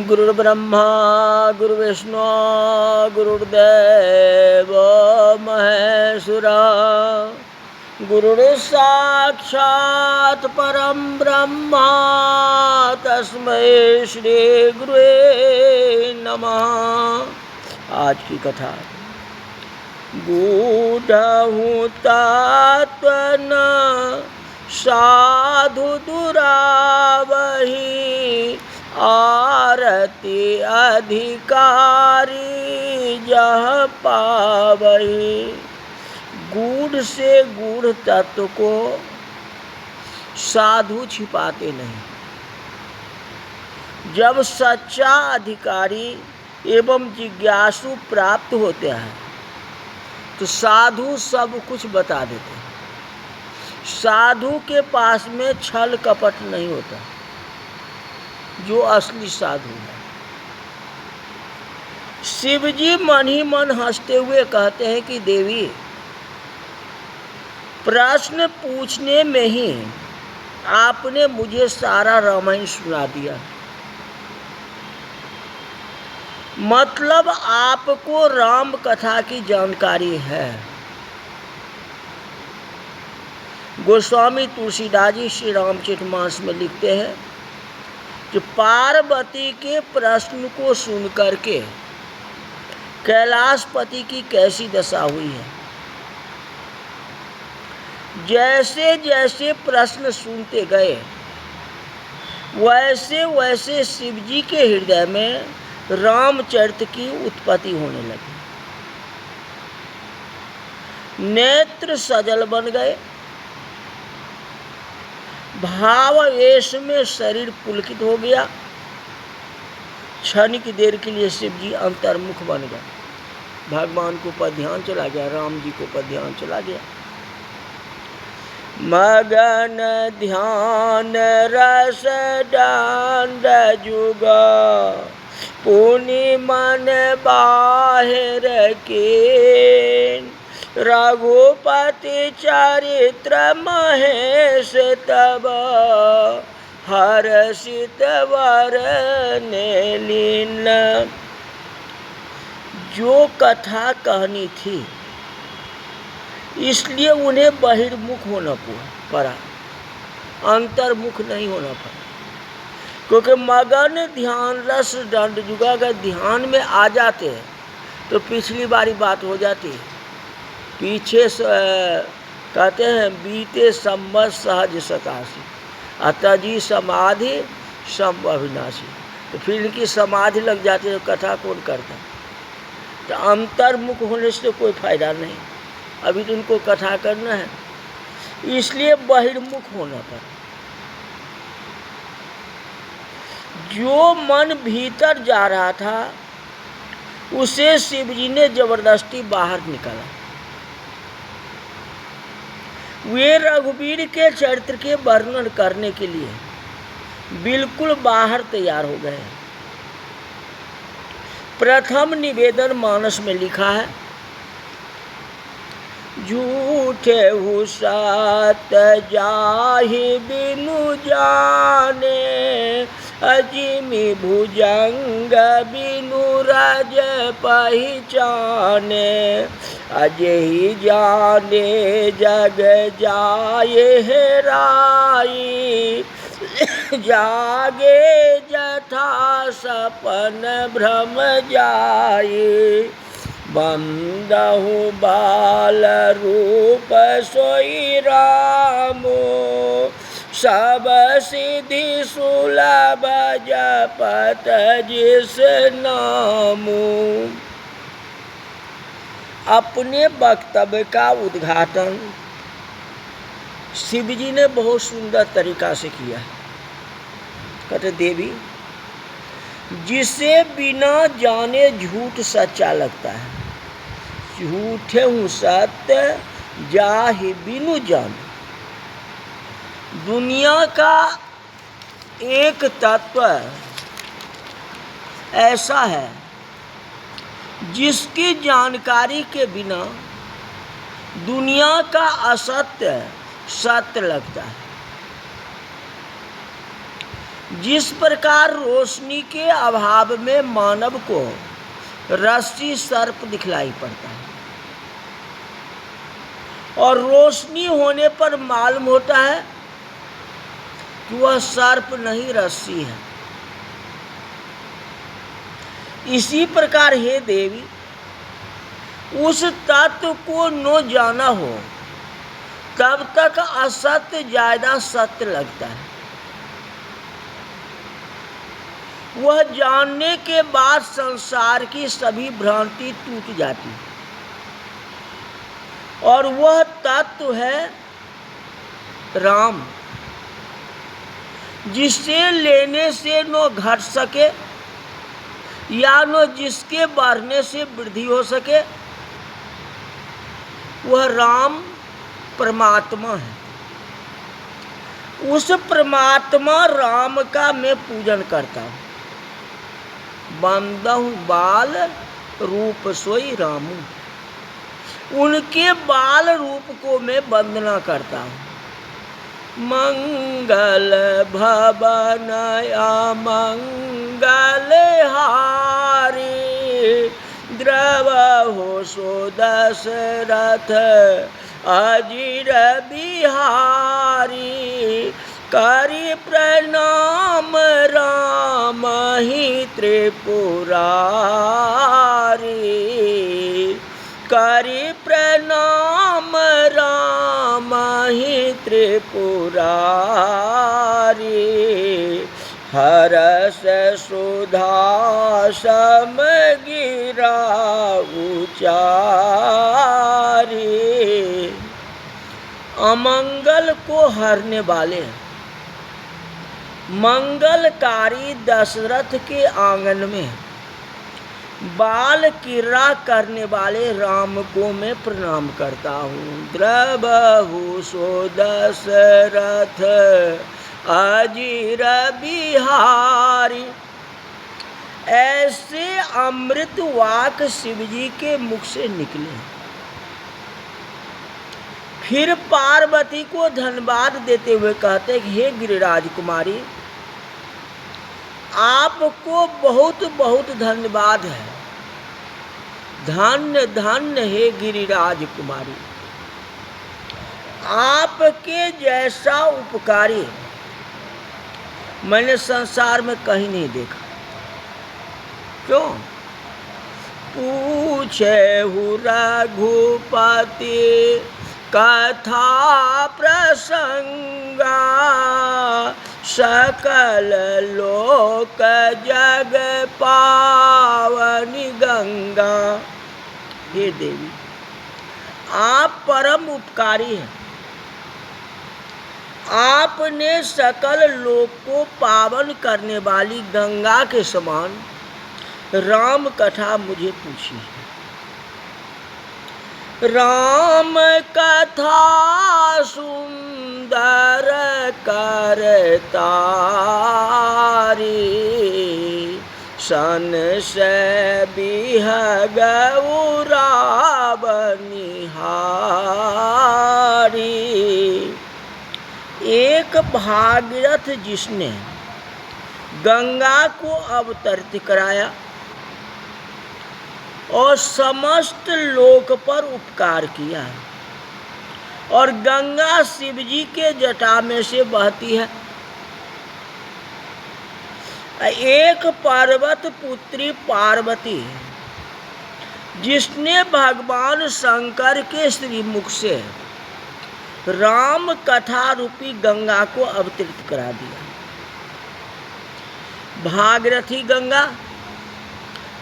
गुरुर्ब्रह्मा गुरुर्विष्णु गुरुर्देव महेश्वरा गुरुर्साक्षात् परं ब्रह्म तस्मै श्री गुरुवे नमः। आज की कथा गूढ़हुतात्वन साधु दुरावही आरती अधिकारी जह पावही। गूढ़ से गूढ़ तत्व को साधु छिपाते नहीं। जब सच्चा अधिकारी एवं जिज्ञासु प्राप्त होते हैं तो साधु सब कुछ बता देते हैं। साधु के पास में छल कपट नहीं होता, जो असली साधु है। शिव जी मन ही मन हंसते हुए कहते हैं कि देवी, प्रश्न पूछने में ही आपने मुझे सारा रामायण सुना दिया। मतलब आपको राम कथा की जानकारी है। गोस्वामी तुलसीदास जी श्री रामचरितमानस में लिखते हैं कि पार्वती के प्रश्न को सुन करके कैलाशपति की कैसी दशा हुई है। जैसे जैसे प्रश्न सुनते गए वैसे वैसे शिव जी के हृदय में रामचरित की उत्पत्ति होने लगी। नेत्र सजल बन गए, भावावेश में शरीर पुलकित हो गया। क्षणिक देर के लिए शिव जी अंतर्मुख बन गए। भगवान को पर ध्यान चला गया, राम जी को पर ध्यान चला गया। मगन ध्यान रस डांड जुगा पुनि मन बाहिर के रघुपति चरित्र महेश तब हर्षित वरने लीन। जो कथा कहनी थी इसलिए उन्हें बहिर्मुख होना पड़ा, अंतर्मुख नहीं होना पड़ा। क्योंकि मगन ध्यान रस दंड जुगा का ध्यान में आ जाते हैं तो पिछली बारी बात हो जाती है। पीछे कहते हैं बीते संवत सहज सतासी अतः जी समाधि सम अविनाशी। तो फिर इनकी समाधि लग जाती है तो कथा कौन करता। तो अंतर्मुख होने से कोई फायदा नहीं। अभी तो उनको कथा करना है, इसलिए बहिर्मुख होना पड़ा। जो मन भीतर जा रहा था उसे शिव जी ने जबरदस्ती बाहर निकाला। वे रघुवीर के चरित्र के वर्णन करने के लिए बिल्कुल बाहर तैयार हो गए। प्रथम निवेदन मानस में लिखा है, झूठे हुसत जाहि बिनु जाने अजिमि भुजंग बिनु रज पहचाने। अजहि जाने जग जाए हेराई जागे जथा सपन भ्रम जाए। बंदहु बाल रूप सोई रामो सब सिद्धि सुलभ जपत जिस नामो। अपने वक्तव्य का उद्घाटन शिव जी ने बहुत सुंदर तरीका से किया। कहते देवी, जिसे बिना जाने झूठ सच्चा लगता है, झूठे हूँ सत्य जाहि बिनु जाने। दुनिया का एक तत्व ऐसा है जिसकी जानकारी के बिना दुनिया का असत्य सत्य लगता है। जिस प्रकार रोशनी के अभाव में मानव को रस्सी सर्प दिखलाई पड़ता है और रोशनी होने पर मालूम होता है कि वह सर्प नहीं रस्सी है, इसी प्रकार हे देवी, उस तत्व को न जाना हो तब तक असत्य ज्यादा सत्य लगता है। वह जानने के बाद संसार की सभी भ्रांति टूट जाती है और वह तत्व है राम, जिससे लेने से न घट सके या न जिसके बढ़ने से वृद्धि हो सके। वह राम परमात्मा है। उस परमात्मा राम का मैं पूजन करता हूँ। बंदहु बाल रूप सोई रामू, उनके बाल रूप को मैं वंदना करता हूँ। मंगल भवन मंगल हारी, द्रवहु सो दशरथ अजिर बिहारी, करि प्रणाम राम ही त्रिपुरारी, करि प्रणाम राम ही त्रिपुरारी, हरस सुधा सम गिरा उचारी। अमंगल को हरने वाले मंगलकारी दशरथ के आंगन में बाल क्रीड़ा करने वाले राम को मैं प्रणाम करता हूँ। द्रवहु सो दशरथ अजिर बिहारी। ऐसे अमृत वाक शिव जी के मुख से निकले। फिर पार्वती को धन्यवाद देते हुए कहते कि हे गिरिराज कुमारी, आपको बहुत बहुत धन्यवाद है। धन्य धन्य हे गिरिराज कुमारी, आपके जैसा उपकारी मैंने संसार में कहीं नहीं देखा। क्यों? पूछे रघुपति कथा प्रसंगा, सकल लोक जग पावनी गंगा। हे देवी, आप परम उपकारी हैं। आपने सकल लोक को पावन करने वाली गंगा के समान राम कथा मुझे पूछी है। राम कथा सुंदर करतारी, सन से बिहगउ रावनिहारी। एक भागीरथ जिसने गंगा को अवतरित कराया और समस्त लोक पर उपकार किया, और गंगा शिव जी के जटा में से बहती है। एक पर्वत पुत्री पार्वती जिसने भगवान शंकर के श्रीमुख से राम कथा रूपी गंगा को अवतरित करा दिया। भागीरथी गंगा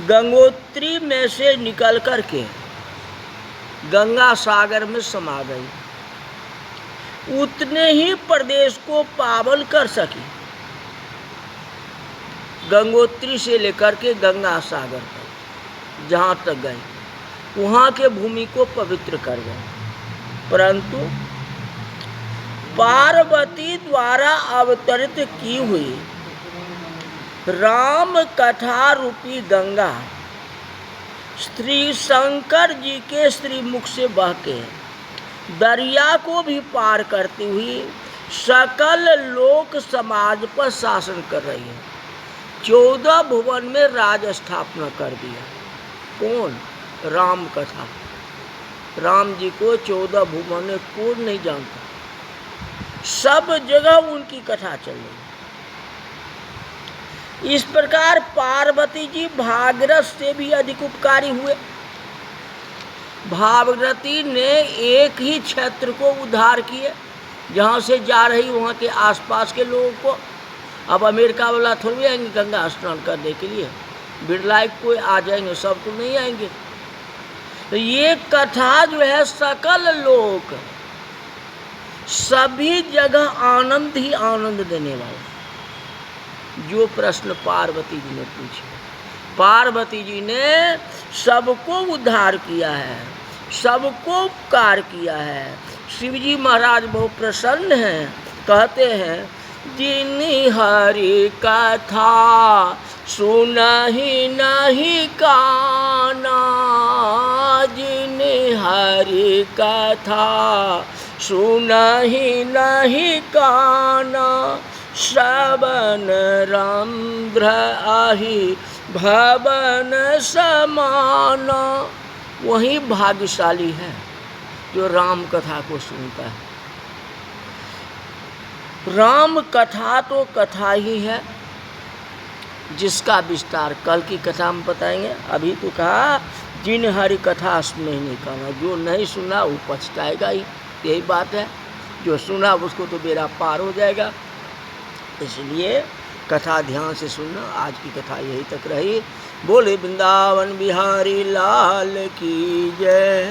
गंगोत्री में से निकल करके गंगा सागर में समा गई। उतने ही प्रदेश को पावन कर सकी। गंगोत्री से लेकर के गंगा सागर तक जहाँ तक गए वहाँ के भूमि को पवित्र कर गए। परंतु पार्वती द्वारा अवतरित की हुई राम कथा रूपी गंगा श्री शंकर जी के श्रीमुख से बह के दरिया को भी पार करती हुई सकल लोक समाज पर शासन कर रही है। 14 भुवन में राज स्थापना कर दिया। कौन? राम कथा। राम जी को 14 भुवन में कौन नहीं जानता, सब जगह उनकी कथा चल रही है। इस प्रकार पार्वती जी भागीरथ से भी अधिक उपकारी हुए। भागीरथी ने एक ही क्षेत्र को उद्धार किए, जहाँ से जा रही वहाँ के आसपास के लोगों को। अब अमेरिका वाला थोड़ी आएंगे गंगा स्नान करने के लिए, बिरला कोई आ जाएंगे, सब तो नहीं आएंगे। तो ये कथा जो है सकल लोक, सभी जगह आनंद ही आनंद देने वाला। जो प्रश्न पार्वती जी ने पूछे, पार्वती जी ने सबको उद्धार किया है, सबको उपकार किया है। शिव जी महाराज बहुत प्रसन्न हैं, कहते हैं जिनि हरि कथा सुनहि नहीं काना, जिनि हरि कथा सुनहि नहीं काना, श्रवण रंध्र आहि भवन समाना। वही भाग्यशाली है जो राम कथा को सुनता है। राम कथा तो कथा ही है, जिसका विस्तार कल की कथा में बताएंगे। अभी तो कहा जिन हरि कथा सुने नहीं कहना, जो नहीं सुना वो पछताएगा ही। यही बात है, जो सुना उसको तो बेड़ा पार हो जाएगा। इसलिए कथा ध्यान से सुनना। आज की कथा यही तक रही। बोले वृंदावन बिहारी लाल की जय।